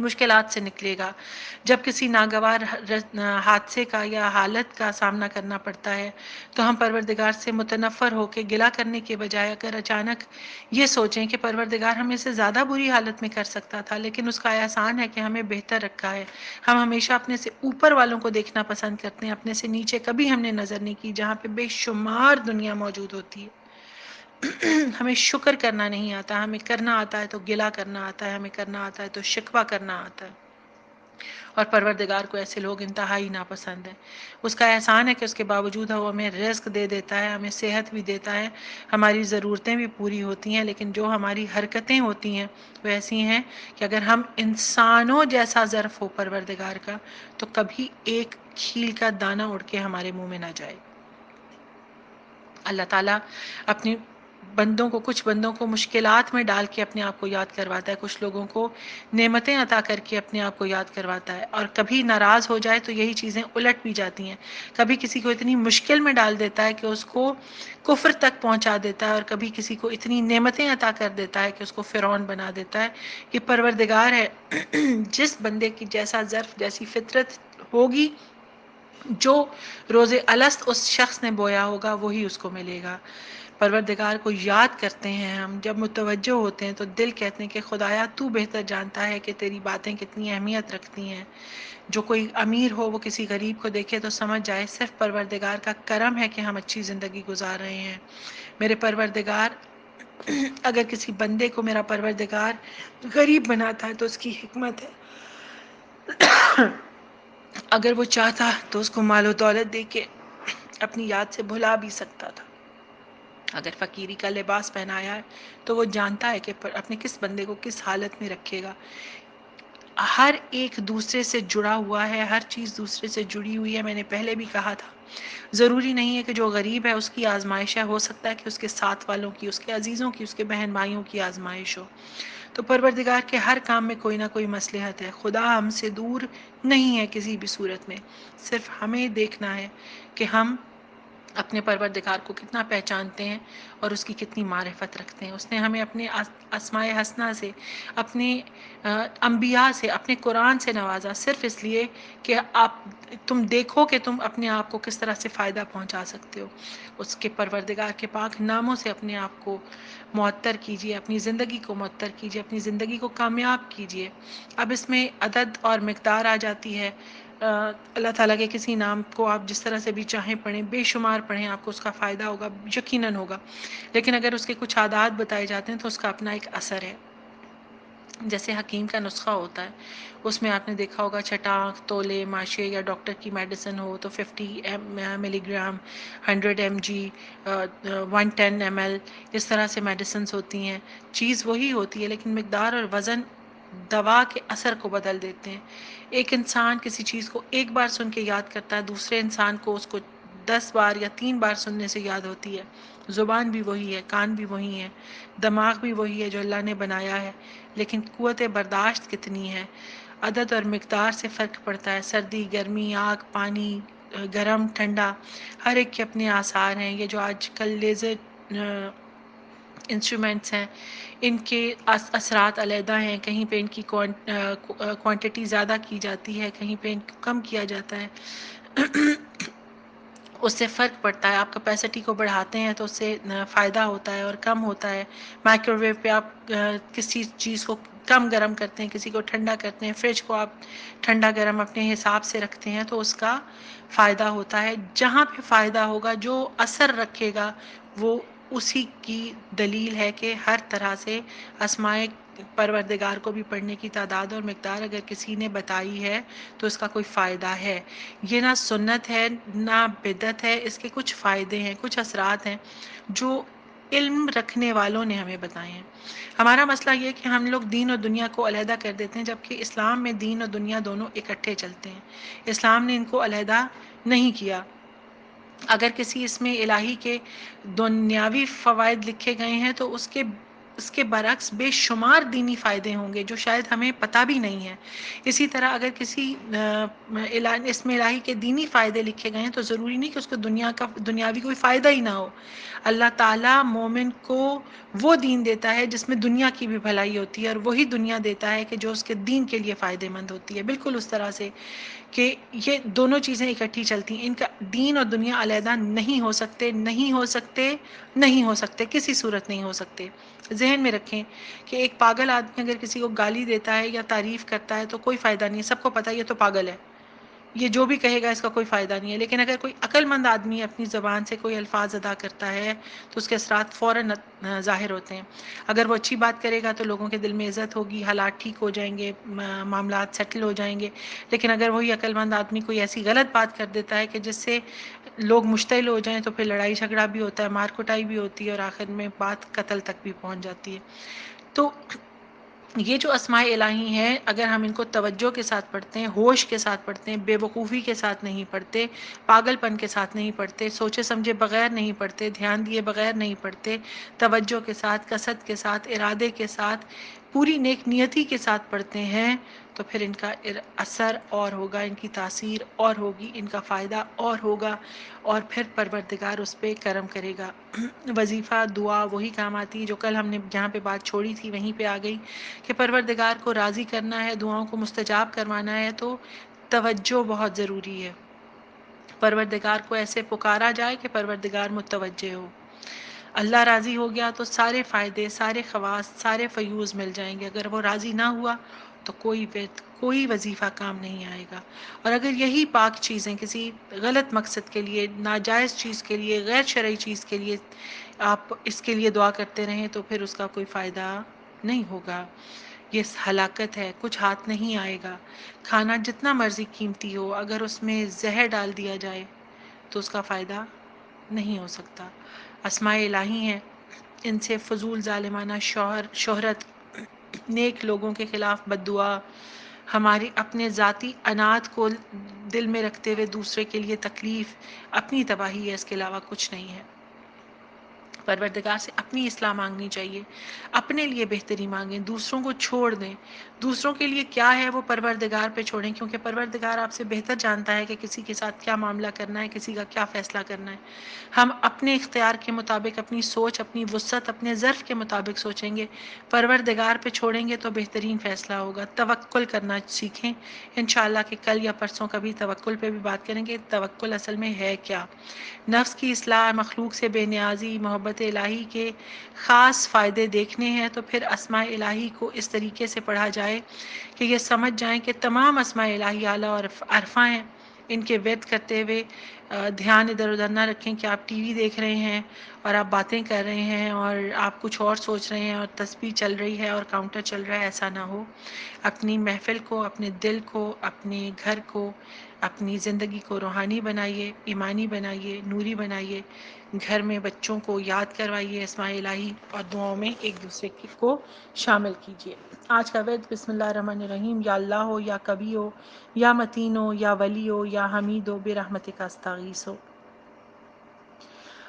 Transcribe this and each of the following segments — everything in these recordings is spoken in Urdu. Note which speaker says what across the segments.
Speaker 1: مشکلات سے نکلے گا، جب کسی ناگوار حادثے کا یا حالت کا سامنا کرنا پڑتا ہے تو ہم پروردگار سے متنفر ہو کے گلہ کرنے کے بجائے اگر اچانک یہ سوچیں کہ پروردگار ہمیں سے زیادہ بری حالت میں کر سکتا تھا لیکن اس کا احسان ہے کہ ہمیں بہتر رکھا ہے۔ ہم ہمیشہ اپنے سے اوپر والوں کو دیکھنا پسند کرتے ہیں، اپنے سے نیچے کبھی ہم نے نظر نہیں کی جہاں پہ بے شمار دنیا موجود ہوتی ہے۔ ہمیں شکر کرنا نہیں آتا، ہمیں کرنا آتا ہے تو گلہ کرنا آتا ہے، ہمیں کرنا آتا ہے تو شکوہ کرنا آتا ہے، اور پروردگار کو ایسے لوگ انتہائی ناپسند ہیں۔ اس کا احسان ہے کہ اس کے باوجود وہ ہمیں رزق دے دیتا ہے، ہمیں صحت بھی دیتا ہے، ہماری ضرورتیں بھی پوری ہوتی ہیں، لیکن جو ہماری حرکتیں ہوتی ہیں وہ ایسی ہیں کہ اگر ہم انسانوں جیسا ظرف ہو پروردگار کا تو کبھی ایک کھیل کا دانہ اڑ کے ہمارے منہ میں نہ جائے۔ اللہ تعالیٰ اپنی کچھ بندوں کو مشکلات میں ڈال کے اپنے آپ کو یاد کرواتا ہے، کچھ لوگوں کو نعمتیں عطا کر کے اپنے آپ کو یاد کرواتا ہے، اور کبھی ناراض ہو جائے تو یہی چیزیں الٹ بھی جاتی ہیں۔ کبھی کسی کو اتنی مشکل میں ڈال دیتا ہے کہ اس کو کفر تک پہنچا دیتا ہے، اور کبھی کسی کو اتنی نعمتیں عطا کر دیتا ہے کہ اس کو فرعون بنا دیتا ہے۔ یہ پروردگار ہے، جس بندے کی جیسا ظرف جیسی فطرت ہوگی، جو روز الست اس شخص نے بویا ہوگا وہی اس کو ملے گا۔ پروردگار کو یاد کرتے ہیں ہم، جب متوجہ ہوتے ہیں تو دل کہتے ہیں کہ خدایا تو بہتر جانتا ہے کہ تیری باتیں کتنی اہمیت رکھتی ہیں۔ جو کوئی امیر ہو وہ کسی غریب کو دیکھے تو سمجھ جائے صرف پروردگار کا کرم ہے کہ ہم اچھی زندگی گزار رہے ہیں۔ میرے پروردگار اگر کسی بندے کو میرا پروردگار غریب بناتا ہے تو اس کی حکمت ہے، اگر وہ چاہتا تو اس کو مال و دولت دے کے اپنی یاد سے بھلا بھی سکتا تھا۔ اگر فقیری کا لباس پہنایا ہے تو وہ جانتا ہے کہ اپنے کس بندے کو کس حالت میں رکھے گا۔ ہر ایک دوسرے سے جڑا ہوا ہے، ہر چیز دوسرے سے جڑی ہوئی ہے۔ میں نے پہلے بھی کہا تھا، ضروری نہیں ہے کہ جو غریب ہے اس کی آزمائش ہے، ہو سکتا ہے کہ اس کے ساتھ والوں کی، اس کے عزیزوں کی، اس کے بہن بھائیوں کی آزمائش ہو۔ تو پروردگار کے ہر کام میں کوئی نہ کوئی مصلحت ہے۔ خدا ہم سے دور نہیں ہے کسی بھی صورت میں، صرف ہمیں دیکھنا ہے کہ ہم اپنے پروردگار کو کتنا پہچانتے ہیں اور اس کی کتنی معرفت رکھتے ہیں۔ اس نے ہمیں اپنے اسماء حسنہ سے، اپنے انبیاء سے، اپنے قرآن سے نوازا، صرف اس لیے کہ تم دیکھو کہ تم اپنے آپ کو کس طرح سے فائدہ پہنچا سکتے ہو۔ اس کے پروردگار کے پاک ناموں سے اپنے آپ کو معطر کیجیے، اپنی زندگی کو معطر کیجیے، اپنی زندگی کو کامیاب کیجیے۔ اب اس میں عدد اور مقدار آ جاتی ہے۔ اللہ تعالیٰ کے کسی نام کو آپ جس طرح سے بھی چاہیں پڑھیں، بے شمار پڑھیں، آپ کو اس کا فائدہ ہوگا، یقیناً ہوگا، لیکن اگر اس کے کچھ عادات بتائے جاتے ہیں تو اس کا اپنا ایک اثر ہے۔ جیسے حکیم کا نسخہ ہوتا ہے، اس میں آپ نے دیکھا ہوگا چھٹانک، تولے، ماشے، یا ڈاکٹر کی میڈیسن ہو تو 50 ملی گرام، 100 mg، 110 ml، اس طرح سے میڈیسنز ہوتی ہیں۔ چیز وہی ہوتی ہے لیکن مقدار اور وزن دوا کے اثر کو بدل دیتے ہیں۔ ایک انسان کسی چیز کو ایک بار سن کے یاد کرتا ہے، دوسرے انسان کو اس کو 10 بار یا 3 بار سننے سے یاد ہوتی ہے۔ زبان بھی وہی ہے، کان بھی وہی ہے، دماغ بھی وہی ہے جو اللہ نے بنایا ہے، لیکن قوت برداشت کتنی ہے۔ عدد اور مقدار سے فرق پڑتا ہے، سردی، گرمی، آگ، پانی، گرم، ٹھنڈا، ہر ایک کے اپنے آثار ہیں۔ یہ جو آج کل لیزر انسٹرومنٹس ہیں، ان کے اثرات علیحدہ ہیں، کہیں پہ ان کی کوانٹٹی زیادہ کی جاتی ہے، کہیں پہ ان کو کم کیا جاتا ہے، اس سے فرق پڑتا ہے۔ آپ کیپیسٹی کو بڑھاتے ہیں تو اس سے فائدہ ہوتا ہے اور کم ہوتا ہے۔ مائکرو ویو پہ آپ کسی چیز کو کم گرم کرتے ہیں، کسی کو ٹھنڈا کرتے ہیں، فریج کو آپ ٹھنڈا گرم اپنے حساب سے رکھتے ہیں تو اس کا فائدہ ہوتا ہے۔ جہاں پہ فائدہ ہوگا، جو اثر رکھے گا، وہ اسی کی دلیل ہے کہ ہر طرح سے اسماء پروردگار کو بھی پڑھنے کی تعداد اور مقدار اگر کسی نے بتائی ہے تو اس کا کوئی فائدہ ہے۔ یہ نہ سنت ہے نہ بدعت ہے، اس کے کچھ فائدے ہیں، کچھ اثرات ہیں جو علم رکھنے والوں نے ہمیں بتائے ہیں۔ ہمارا مسئلہ یہ ہے کہ ہم لوگ دین اور دنیا کو علیحدہ کر دیتے ہیں، جبکہ اسلام میں دین اور دنیا دونوں اکٹھے چلتے ہیں۔ اسلام نے ان کو علیحدہ نہیں کیا۔ اگر کسی اس میں الہی کے دنیاوی فوائد لکھے گئے ہیں تو اس کے اس کے برعکس بے شمار دینی فائدے ہوں گے جو شاید ہمیں پتہ بھی نہیں ہے۔ اسی طرح اگر کسی اسم الہی کے دینی فائدے لکھے گئے ہیں تو ضروری نہیں کہ اس کو دنیاوی کوئی فائدہ ہی نہ ہو۔ اللہ تعالیٰ مومن کو وہ دین دیتا ہے جس میں دنیا کی بھی بھلائی ہوتی ہے، اور وہی دنیا دیتا ہے کہ جو اس کے دین کے لیے فائدے مند ہوتی ہے، بالکل اس طرح سے کہ یہ دونوں چیزیں اکٹھی چلتی ہیں۔ ان کا دین اور دنیا علیحدہ نہیں ہو سکتے، نہیں ہو سکتے، نہیں ہو سکتے، کسی صورت نہیں ہو سکتے۔ ذہن میں رکھیں کہ ایک پاگل آدمی اگر کسی کو گالی دیتا ہے یا تعریف کرتا ہے تو کوئی فائدہ نہیں ہے، سب کو پتہ ہے یہ تو پاگل ہے، یہ جو بھی کہے گا اس کا کوئی فائدہ نہیں ہے۔ لیکن اگر کوئی عقل مند آدمی اپنی زبان سے کوئی الفاظ ادا کرتا ہے تو اس کے اثرات فوراً ظاہر ہوتے ہیں۔ اگر وہ اچھی بات کرے گا تو لوگوں کے دل میں عزت ہوگی، حالات ٹھیک ہو جائیں گے، معاملات سیٹل ہو جائیں گے۔ لیکن اگر وہی عقل مند آدمی کوئی ایسی غلط بات کر دیتا ہے کہ جس سے لوگ مشتعل ہو جائیں تو پھر لڑائی جھگڑا بھی ہوتا ہے، مار کٹائی بھی ہوتی ہے، اور آخر میں بات قتل تک بھی پہنچ جاتی ہے۔ تو یہ جو اسماء الہی ہیں اگر ہم ان کو توجہ کے ساتھ پڑھتے ہیں، ہوش کے ساتھ پڑھتے ہیں، بے وقوفی کے ساتھ نہیں پڑھتے، پاگل پن کے ساتھ نہیں پڑھتے، سوچے سمجھے بغیر نہیں پڑھتے، دھیان دیے بغیر نہیں پڑھتے، توجہ کے ساتھ، قصد کے ساتھ، ارادے کے ساتھ، پوری نیک نیتی کے ساتھ پڑھتے ہیں تو پھر ان کا اثر اور ہوگا، ان کی تاثیر اور ہوگی، ان کا فائدہ اور ہوگا، اور پھر پروردگار اس پہ کرم کرے گا۔ وظیفہ دعا وہی کام آتی ہے جو کل ہم نے جہاں پہ بات چھوڑی تھی وہیں پہ آ گئی کہ پروردگار کو راضی کرنا ہے، دعاؤں کو مستجاب کروانا ہے تو توجہ بہت ضروری ہے۔ پروردگار کو ایسے پکارا جائے کہ پروردگار متوجہ ہو۔ اللہ راضی ہو گیا تو سارے فائدے، سارے خواص، سارے فیوز مل جائیں گے۔ اگر وہ راضی نہ ہوا تو کوئی وظیفہ کام نہیں آئے گا۔ اور اگر یہی پاک چیزیں کسی غلط مقصد کے لیے، ناجائز چیز کے لیے، غیر شرعی چیز کے لیے آپ اس کے لیے دعا کرتے رہیں تو پھر اس کا کوئی فائدہ نہیں ہوگا۔ یہ ہلاکت ہے، کچھ ہاتھ نہیں آئے گا۔ کھانا جتنا مرضی قیمتی ہو اگر اس میں زہر ڈال دیا جائے تو اس کا فائدہ نہیں ہو سکتا۔ اسماء الہی ہیں، ان سے فضول ظالمانہ شہرت، نیک لوگوں کے خلاف بد دعا، ہماری اپنے ذاتی انات کو دل میں رکھتے ہوئے دوسرے کے لیے تکلیف، اپنی تباہی ہے، اس کے علاوہ کچھ نہیں ہے۔ پروردگار سے اپنی اصلاح مانگنی چاہیے، اپنے لیے بہتری مانگیں، دوسروں کو چھوڑ دیں۔ دوسروں کے لیے کیا ہے وہ پروردگار پہ چھوڑیں، کیونکہ پروردگار آپ سے بہتر جانتا ہے کہ کسی کے ساتھ کیا معاملہ کرنا ہے، کسی کا کیا فیصلہ کرنا ہے۔ ہم اپنے اختیار کے مطابق، اپنی سوچ، اپنی وسعت، اپنے ظرف کے مطابق سوچیں گے، پروردگار پہ چھوڑیں گے تو بہترین فیصلہ ہوگا۔ توکل کرنا سیکھیں، انشاءاللہ کہ کل یا پرسوں کبھی توکل پہ بھی بات کریں گے۔ توکل اصل میں ہے کیا؟ نفس کی اصلاح، مخلوق سے بے نیازی، محبت الہی کے خاص فائدے دیکھنے ہیں تو پھر اسماء الہی کو اس طریقے سے پڑھا جائے کہ یہ سمجھ جائیں کہ تمام اسماء الہی اعلیٰ اور عرفہ ہیں۔ ان کے ورد کرتے ہوئے دھیان ادھر ادھر نہ رکھیں کہ آپ ٹی وی دیکھ رہے ہیں اور آپ باتیں کر رہے ہیں اور آپ کچھ اور سوچ رہے ہیں اور تسبیح چل رہی ہے اور کاؤنٹر چل رہا ہے، ایسا نہ ہو۔ اپنی محفل کو، اپنے دل کو، اپنے گھر کو، اپنی زندگی کو روحانی بنائیے، ایمانی بنائیے، نوری بنائیے۔ گھر میں بچوں کو یاد کروائیے اسماء الہی اور دعاؤں میں ایک دوسرے کو شامل کیجیے۔ آج کا ورد بسم اللہ الرحمن الرحیم۔ یا اللہ ہو، یا کبھی ہو، یا متین ہو، یا ولی ہو، یا حمید ہو، برحمتک استغیث ہو۔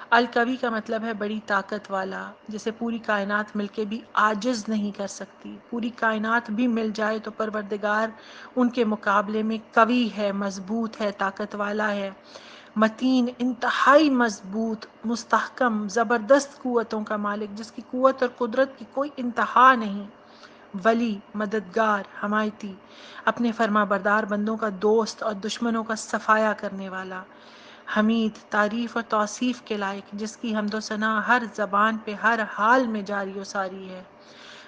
Speaker 1: القوی کا مطلب ہے بڑی طاقت والا، جسے پوری کائنات مل کے بھی عاجز نہیں کر سکتی۔ پوری کائنات بھی مل جائے تو پروردگار ان کے مقابلے میں قوی ہے، مضبوط ہے، طاقت والا ہے۔ متین، انتہائی مضبوط، مستحکم، زبردست قوتوں کا مالک، جس کی قوت اور قدرت کی کوئی انتہا نہیں۔ ولی، مددگار، حمایتی، اپنے فرما بردار بندوں کا دوست اور دشمنوں کا صفایا کرنے والا۔ حمید، تعریف اور توصیف کے لائق، جس کی حمد و ثنا ہر زبان پہ ہر حال میں جاری و ساری ہے۔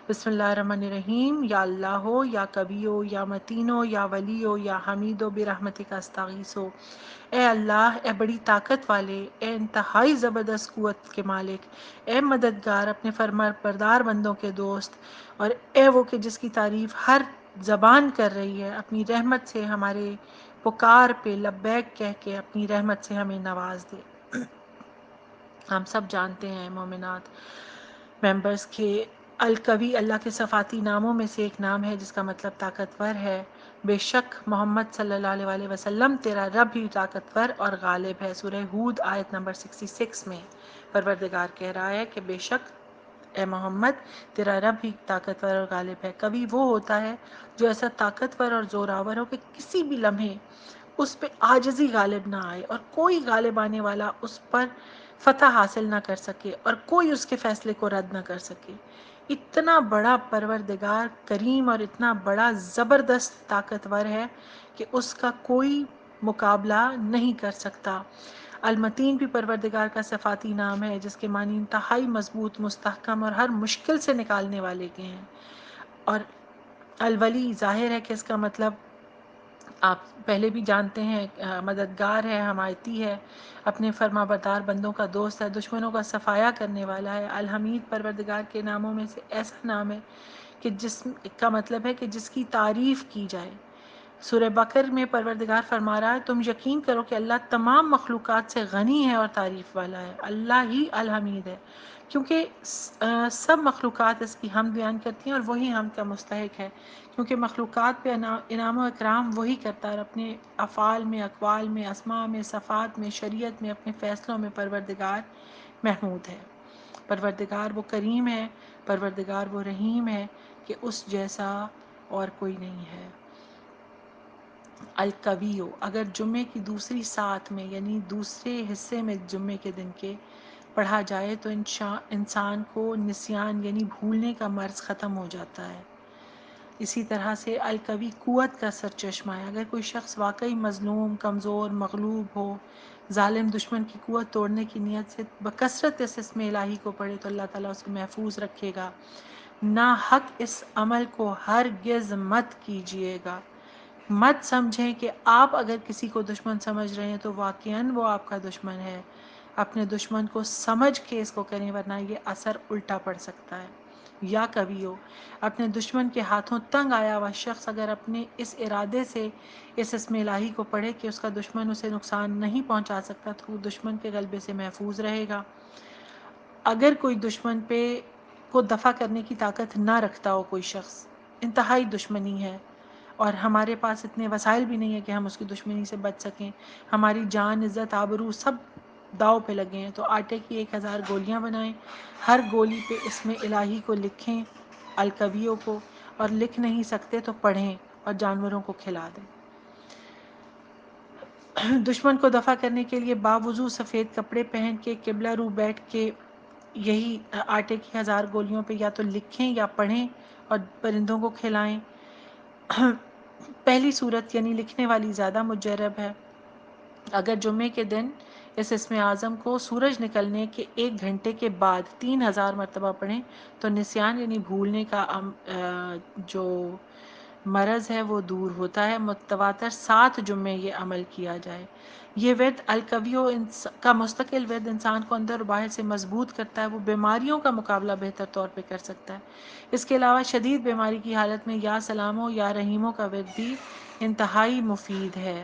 Speaker 1: بسم اللہ الرحمن الرحیم۔ یا اللہ ہو، یا کبھی ہو، یا متین ہو، یا ولی ہو، یا حمید ہو، برحمتک استغیث ہو۔ اے اللہ، اے بڑی طاقت والے، اے انتہائی زبردست قوت کے مالک، اے مددگار، اپنے فرما بردار بندوں کے دوست، اور اے وہ کہ جس کی تعریف ہر زبان کر رہی ہے، اپنی رحمت سے ہمارے پکار پہ لبیک کہہ کے اپنی رحمت سے ہمیں نواز دے۔ ہم سب جانتے ہیں مومنات ممبرز کے القوی اللہ کے صفاتی ناموں میں سے ایک نام ہے جس کا مطلب طاقتور ہے۔ بے شک محمد صلی اللہ علیہ وسلم تیرا رب ہی طاقتور اور غالب ہے۔ سورہ ہود آیت نمبر 66 میں پروردگار کہہ رہا ہے کہ بے شک اے محمد تیرا رب ہی طاقتور اور غالب ہے۔ کبھی وہ ہوتا ہے جو ایسا طاقتور اور زوراور ہو کہ کسی بھی لمحے اس پہ عاجزی غالب نہ آئے اور کوئی غالب آنے والا اس پر فتح حاصل نہ کر سکے اور کوئی اس کے فیصلے کو رد نہ کر سکے۔ اتنا بڑا پروردگار کریم اور اتنا بڑا زبردست طاقتور ہے کہ اس کا کوئی مقابلہ نہیں کر سکتا۔ المتین بھی پروردگار کا صفاتی نام ہے جس کے معنی انتہائی مضبوط، مستحکم اور ہر مشکل سے نکالنے والے کے ہیں۔ اور الولی ظاہر ہے کہ اس کا مطلب آپ پہلے بھی جانتے ہیں، مددگار ہے، حمایتی ہے، اپنے فرما بردار بندوں کا دوست ہے، دشمنوں کا صفایا کرنے والا ہے۔ الحمید پروردگار کے ناموں میں سے ایسا نام ہے کہ جس کا مطلب ہے کہ جس کی تعریف کی جائے۔ سورہ بقر میں پروردگار فرما رہا ہے تم یقین کرو کہ اللہ تمام مخلوقات سے غنی ہے اور تعریف والا ہے۔ اللہ ہی الحمید ہے کیونکہ سب مخلوقات اس کی حمد بیان کرتی ہیں اور وہی حمد کا مستحق ہے، کیونکہ مخلوقات پہ انعام و اکرام وہی کرتا ہے اور اپنے افعال میں، اقوال میں، اسماء میں، صفات میں، شریعت میں، اپنے فیصلوں میں پروردگار محمود ہے۔ پروردگار وہ کریم ہے، پروردگار وہ رحیم ہے کہ اس جیسا اور کوئی نہیں ہے۔ القویو اگر جمعے کی دوسری ساعت میں یعنی دوسرے حصے میں جمعے کے دن کے پڑھا جائے تو انسان کو نسیان یعنی بھولنے کا مرض ختم ہو جاتا ہے۔ اسی طرح سے القوی قوت کا سرچشمہ ہے۔ اگر کوئی شخص واقعی مظلوم، کمزور، مغلوب ہو، ظالم دشمن کی قوت توڑنے کی نیت سے بکثرت اس اسم الہی کو پڑھے تو اللہ تعالیٰ اسے محفوظ رکھے گا۔ ناحق اس عمل کو ہرگز مت کیجیے گا۔ مت سمجھیں کہ آپ اگر کسی کو دشمن سمجھ رہے ہیں تو واقعاً وہ آپ کا دشمن ہے۔ اپنے دشمن کو سمجھ کے اس کو کریں ورنہ یہ اثر الٹا پڑ سکتا ہے۔ یا کبھی ہو اپنے دشمن کے ہاتھوں تنگ آیا ہوا شخص اگر اپنے اس ارادے سے اس اسم الہی کو پڑھے کہ اس کا دشمن اسے نقصان نہیں پہنچا سکتا تو وہ دشمن کے غلبے سے محفوظ رہے گا۔ اگر کوئی دشمن پہ کو دفع کرنے کی طاقت نہ رکھتا ہو، کوئی شخص انتہائی دشمنی ہے اور ہمارے پاس اتنے وسائل بھی نہیں ہیں کہ ہم اس کی دشمنی سے بچ سکیں، ہماری جان، عزت، آبرو سب داؤ پہ لگے ہیں، تو آٹے کی 1000 گولیاں بنائیں، ہر گولی پہ اسم الہی کو لکھیں، القویوں کو، اور لکھ نہیں سکتے تو پڑھیں اور جانوروں کو کھلا دیں۔ دشمن کو دفع کرنے کے لیے باوضو سفید کپڑے پہن کے قبلہ رو بیٹھ کے یہی آٹے کی 1000 گولیوں پہ یا تو لکھیں یا پڑھیں اور پرندوں کو کھلائیں۔ پہلی صورت یعنی لکھنے والی زیادہ مجرب ہے۔ اگر جمعے کے دن اس اسم اعظم کو سورج نکلنے کے 1 گھنٹے کے بعد 3000 مرتبہ پڑھیں تو نسیان یعنی بھولنے کا جو مرض ہے وہ دور ہوتا ہے۔ متواتر 7 جمعے یہ عمل کیا جائے۔ یہ ورد القویو کا مستقل ورد انسان کو اندر و باہر سے مضبوط کرتا ہے، وہ بیماریوں کا مقابلہ بہتر طور پہ کر سکتا ہے۔ اس کے علاوہ شدید بیماری کی حالت میں یا سلاموں یا رحیموں کا ورد بھی انتہائی مفید ہے۔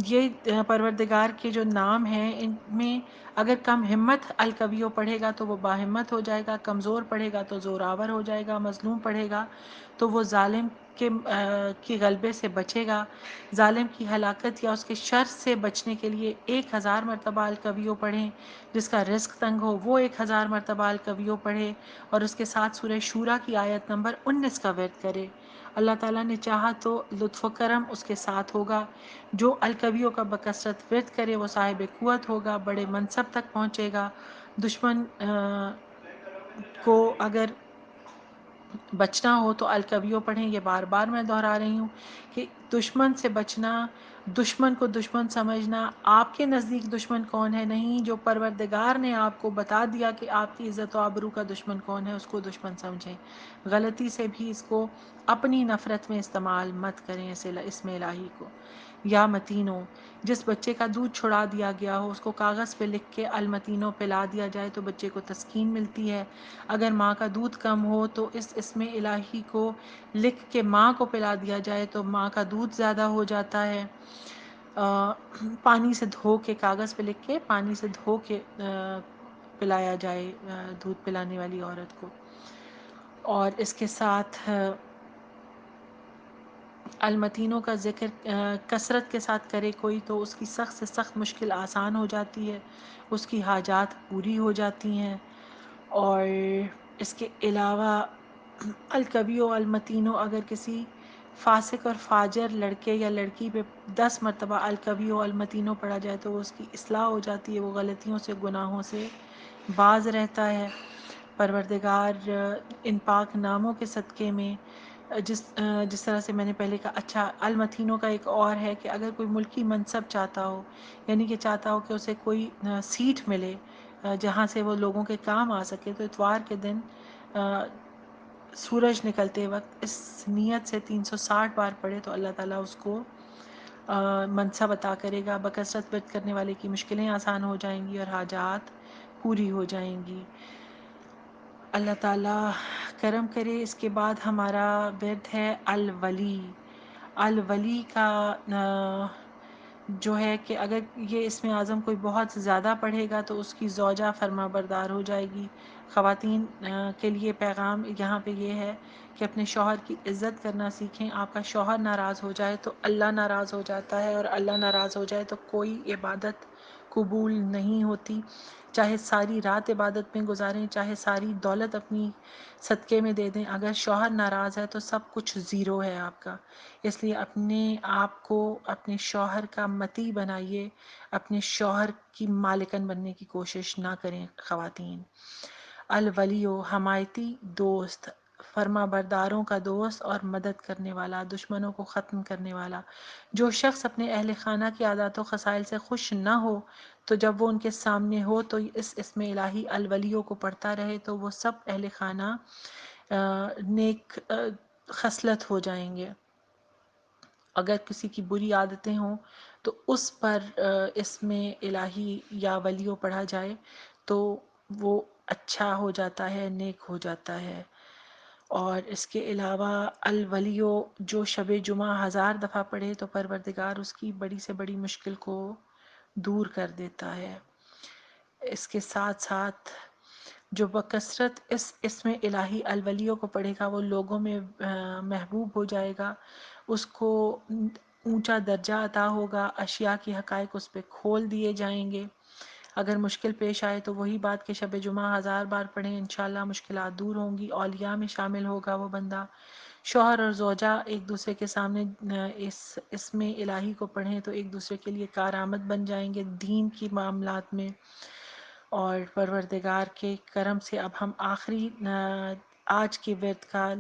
Speaker 1: یہ پروردگار کے جو نام ہیں ان میں اگر کم ہمت القویو پڑھے گا تو وہ باہمت ہو جائے گا، کمزور پڑھے گا تو زوراور ہو جائے گا، مظلوم پڑھے گا تو وہ ظالم کے غلبے سے بچے گا۔ ظالم کی ہلاکت یا اس کے شر سے بچنے کے لیے 1000 مرتبہ القویو پڑھیں۔ جس کا رزق تنگ ہو وہ 1000 مرتبہ القویو پڑھے اور اس کے ساتھ سورہ شورا کی آیت نمبر 19 کا ورد کرے۔ اللہ تعالیٰ نے چاہا تو لطف و کرم اس کے ساتھ ہوگا۔ جو القویوں کا بکثرت ورد کرے وہ صاحب قوت ہوگا، بڑے منصب تک پہنچے گا۔ دشمن کو اگر بچنا ہو تو القویوں پڑھیں۔ یہ بار بار میں دہرا رہی ہوں کہ دشمن سے بچنا، دشمن کو دشمن سمجھنا، آپ کے نزدیک دشمن کون ہے نہیں، جو پروردگار نے آپ کو بتا دیا کہ آپ کی عزت و آبرو کا دشمن کون ہے اس کو دشمن سمجھیں۔ غلطی سے بھی اس کو اپنی نفرت میں استعمال مت کریں اسم الہی کو۔ یا متینوں جس بچے کا دودھ چھڑا دیا گیا ہو اس کو کاغذ پہ لکھ کے المتینوں پلا دیا جائے تو بچے کو تسکین ملتی ہے۔ اگر ماں کا دودھ کم ہو تو اس اسم الہی کو لکھ کے ماں کو پلا دیا جائے تو ماں کا دودھ زیادہ ہو جاتا ہے۔ پانی سے دھو کے کاغذ پہ لکھ کے پانی سے دھو کے پلایا جائے دودھ پلانے والی عورت کو۔ اور اس کے ساتھ المتینوں کا ذکر کثرت کے ساتھ کرے کوئی تو اس کی سخت سے سخت مشکل آسان ہو جاتی ہے، اس کی حاجات پوری ہو جاتی ہیں۔ اور اس کے علاوہ الکوی و المتینوں، اگر کسی فاسق اور فاجر لڑکے یا لڑکی پہ 10 مرتبہ الکوی و المتینوں پڑھا جائے تو اس کی اصلاح ہو جاتی ہے، وہ غلطیوں سے گناہوں سے باز رہتا ہے۔ پروردگار ان پاک ناموں کے صدقے میں جس طرح سے میں نے پہلے کہا، اچھا المتینوں کا ایک اور ہے کہ اگر کوئی ملکی منصب چاہتا ہو، یعنی کہ چاہتا ہو کہ اسے کوئی سیٹ ملے جہاں سے وہ لوگوں کے کام آ سکے، تو اتوار کے دن سورج نکلتے وقت اس نیت سے 360 بار پڑھے تو اللہ تعالیٰ اس کو منصب عطا کرے گا۔ بکثرت ورد کرنے والے کی مشکلیں آسان ہو جائیں گی اور حاجات پوری ہو جائیں گی۔ اللہ تعالیٰ کرم کرے۔ اس کے بعد ہمارا ورد ہے الولی۔ الولی کا جو ہے کہ اگر یہ اسم اعظم کوئی بہت زیادہ پڑھے گا تو اس کی زوجہ فرما بردار ہو جائے گی۔ خواتین کے لیے پیغام یہاں پہ یہ ہے کہ اپنے شوہر کی عزت کرنا سیکھیں۔ آپ کا شوہر ناراض ہو جائے تو اللہ ناراض ہو جاتا ہے، اور اللہ ناراض ہو جائے تو کوئی عبادت قبول نہیں ہوتی۔ چاہے ساری رات عبادت میں گزاریں، چاہے ساری دولت اپنی صدقے میں دے دیں، اگر شوہر ناراض ہے تو سب کچھ زیرو ہے آپ کا۔ اس لیے اپنے آپ کو اپنے شوہر کا مطیع بنائیے، اپنے شوہر کی مالکن بننے کی کوشش نہ کریں خواتین۔ الولیو حمایتی دوست، فرما برداروں کا دوست اور مدد کرنے والا، دشمنوں کو ختم کرنے والا۔ جو شخص اپنے اہل خانہ کی عادات و خصائل سے خوش نہ ہو تو جب وہ ان کے سامنے ہو تو اس اسم الہی الولیو کو پڑھتا رہے تو وہ سب اہل خانہ نیک خصلت ہو جائیں گے۔ اگر کسی کی بری عادتیں ہوں تو اس پر اسم الہی یا ولیو پڑھا جائے تو وہ اچھا ہو جاتا ہے، نیک ہو جاتا ہے۔ اور اس کے علاوہ الولیو جو شب جمعہ 1000 دفعہ پڑھے تو پروردگار اس کی بڑی سے بڑی مشکل کو دور کر دیتا ہے۔ اس کے ساتھ ساتھ جو بکثرت اس اسم الہی الولیو کو پڑھے گا وہ لوگوں میں محبوب ہو جائے گا، اس کو اونچا درجہ عطا ہوگا، اشیاء کی حقائق اس پہ کھول دیے جائیں گے۔ اگر مشکل پیش آئے تو وہی بات کہ شب جمعہ 1000 بار پڑھیں، انشاءاللہ مشکلات دور ہوں گی، اولیاء میں شامل ہوگا وہ بندہ۔ شوہر اور زوجہ ایک دوسرے کے سامنے اس اسم الہی کو پڑھیں تو ایک دوسرے کے لیے کارآمد بن جائیں گے دین کی معاملات میں۔ اور پروردگار کے کرم سے اب ہم آخری آج کے ورد کا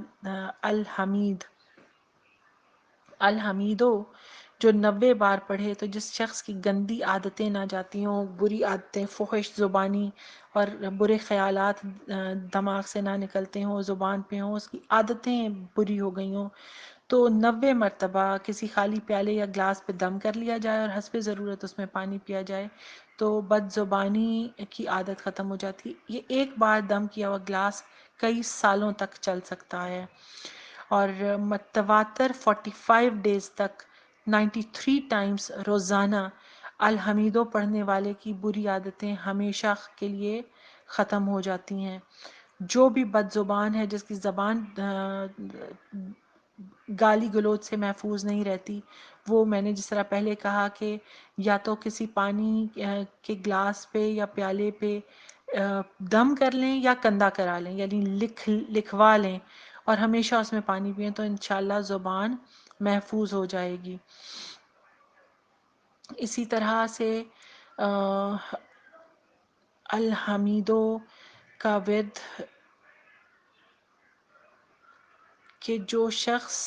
Speaker 1: الحمید، الحمیدو جو 90 بار پڑھے تو جس شخص کی گندی عادتیں نہ جاتی ہوں، بری عادتیں، فحش زبانی اور برے خیالات دماغ سے نہ نکلتے ہوں، زبان پہ ہوں، اس کی عادتیں بری ہو گئی ہوں تو 90 مرتبہ کسی خالی پیالے یا گلاس پہ دم کر لیا جائے اور حسب ضرورت اس میں پانی پیا جائے تو بد زبانی کی عادت ختم ہو جاتی۔ یہ ایک بار دم کیا ہوا گلاس کئی سالوں تک چل سکتا ہے۔ اور متواتر 45 ڈیز تک 93 ٹائمز روزانہ الحمیدو پڑھنے والے کی بری عادتیں ہمیشہ کے لیے ختم ہو جاتی ہیں۔ جو بھی بد زبان ہے، جس کی زبان گالی گلوچ سے محفوظ نہیں رہتی، وہ میں نے جس طرح پہلے کہا کہ یا تو کسی پانی کے گلاس پہ یا پیالے پہ دم کر لیں یا کندہ کرا لیں، یعنی لکھوا لیں اور ہمیشہ اس میں پانی پئیں تو انشاءاللہ زبان محفوظ ہو جائے گی۔ اسی طرح سے الحمیدو کا ورد کہ جو شخص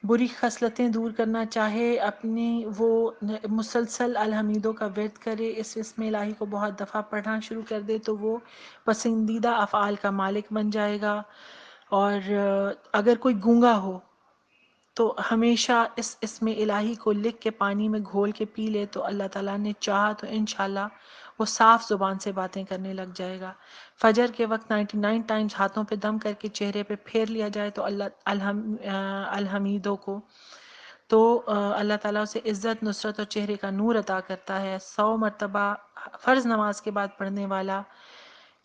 Speaker 1: بری خصلتیں دور کرنا چاہے اپنی، وہ مسلسل الحمیدو کا ورد کرے، اس اسم الہی کو بہت دفعہ پڑھنا شروع کر دے تو وہ پسندیدہ افعال کا مالک بن جائے گا۔ اور اگر کوئی گونگا ہو تو ہمیشہ اس اسم الہی کو لکھ کے پانی میں گھول کے پی لے تو اللہ تعالیٰ نے چاہا تو انشاءاللہ وہ صاف زبان سے باتیں کرنے لگ جائے گا۔ فجر کے وقت 99 ٹائمز ہاتھوں پہ دم کر کے چہرے پہ پھیر لیا جائے تو الحمیدوں کو تو اللہ تعالیٰ اسے عزت، نصرت اور چہرے کا نور عطا کرتا ہے۔ 100 مرتبہ فرض نماز کے بعد پڑھنے والا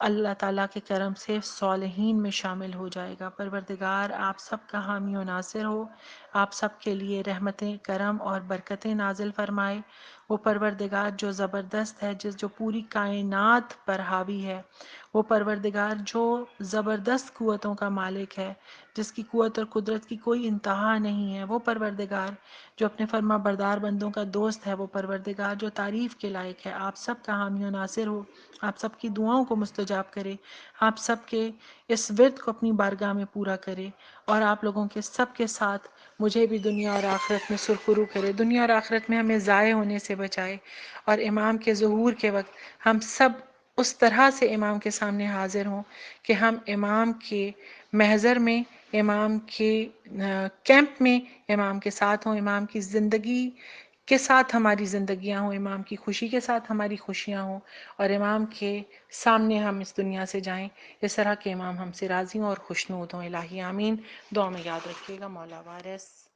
Speaker 1: اللہ تعالیٰ کے کرم سے صالحین میں شامل ہو جائے گا۔ پروردگار آپ سب کا حامی و ناصر ہو، آپ سب کے لیے رحمتیں، کرم اور برکتیں نازل فرمائے۔ وہ پروردگار جو زبردست ہے، جو پوری کائنات پر حاوی ہے، وہ پروردگار جو زبردست قوتوں کا مالک ہے، جس کی قوت اور قدرت کی کوئی انتہا نہیں ہے، وہ پروردگار جو اپنے فرما بردار بندوں کا دوست ہے، وہ پروردگار جو تعریف کے لائق ہے، آپ سب کا حامی و ناصر ہو، آپ سب کی دعاؤں کو مستجاب کرے، آپ سب کے اس ورد کو اپنی بارگاہ میں پورا کرے، اور آپ لوگوں کے سب کے ساتھ مجھے بھی دنیا اور آخرت میں سرخرو کرے، دنیا اور آخرت میں ہمیں ضائع ہونے سے بچائے، اور امام کے ظہور کے وقت ہم سب اس طرح سے امام کے سامنے حاضر ہوں کہ ہم امام کے محضر میں، امام کے کیمپ میں امام کے ساتھ ہوں، امام کی زندگی کے ساتھ ہماری زندگیاں ہوں، امام کی خوشی کے ساتھ ہماری خوشیاں ہوں، اور امام کے سامنے ہم اس دنیا سے جائیں اس طرح کہ امام ہم سے راضی ہوں اور خوشنود ہوں۔ الہی آمین۔ دعا میں یاد رکھیے گا۔ مولا وارث۔